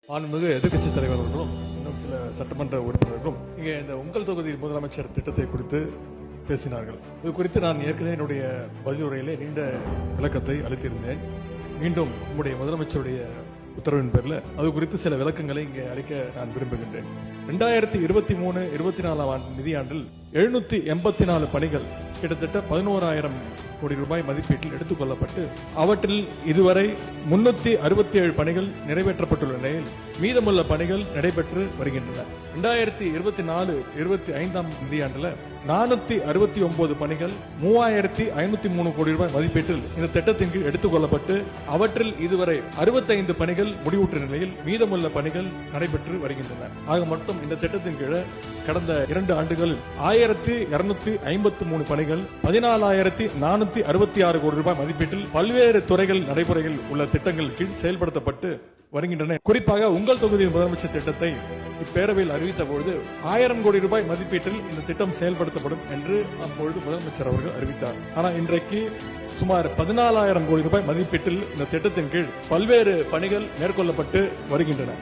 மாண்புமிகு எதிர்க்கட்சி தலைவர் அவர்களும் இன்னும் சில சட்டமன்ற உறுப்பினர்களும் இங்கே இந்த உங்கள் தொகுதி முதலமைச்சர் திட்டத்தை குறித்து பேசினார்கள். இது குறித்து நான் ஏற்கனவே என்னுடைய பதிலுரையிலே நீண்ட விளக்கத்தை அளித்திருந்தேன். மீண்டும் உங்களுடைய முதலமைச்சருடைய உத்தரவின் பேரில் அது குறித்து சில விளக்கங்களை இங்கே அளிக்க நான் விரும்புகின்றேன். 2023-24 நிதியாண்டில் 784 பணிகள் கிட்டத்தட்ட 11,000 கோடி ரூபாய் மதிப்பீட்டில் எடுத்துக் கொள்ளப்பட்டு அவற்றில் இதுவரை 367 பணிகள் நிறைவேற்றப்பட்டுள்ள நிலையில் மீதமுள்ள பணிகள் நடைபெற்று வருகின்றன. 2024-25 நிதியாண்டில் 469 பணிகள் 3,503 கோடி ரூபாய் மதிப்பீட்டில் இந்த திட்டத்தின் கீழ் எடுத்துக் கொள்ளப்பட்டு அவற்றில் இதுவரை 65 பணிகள் முடிவுற்ற நிலையில் மீதமுள்ள பணிகள் நடைபெற்று வருகின்றன. ஆக மொத்தம் இந்த திட்டத்தின் கீழ் கடந்த 2 ஆண்டுகளில் 1,253 பணிகள் 14,466 கோடி ரூபாய் மதிப்பீட்டில் பல்வேறு துறைகள் நடைமுறையில் உள்ள திட்டங்கள் கீழ் செயல்படுத்தப்பட்டு வருகின்றன. குறிப்பாக உங்கள் தொகுதி முதலமைச்சர் திட்டத்தை இப்பேரவையில் அறிவித்த பொழுது 1,000 கோடி ரூபாய் மதிப்பீட்டில் இந்த திட்டம் செயல்படுத்தப்படும் என்று அப்பொழுது முதலமைச்சர் அவர்கள் அறிவித்தார். ஆனால் இன்றைக்கு சுமார் 14,000 கோடி ரூபாய் மதிப்பீட்டில் இந்த திட்டத்தின் கீழ் பல்வேறு பணிகள் மேற்கொள்ளப்பட்டு வருகின்றன.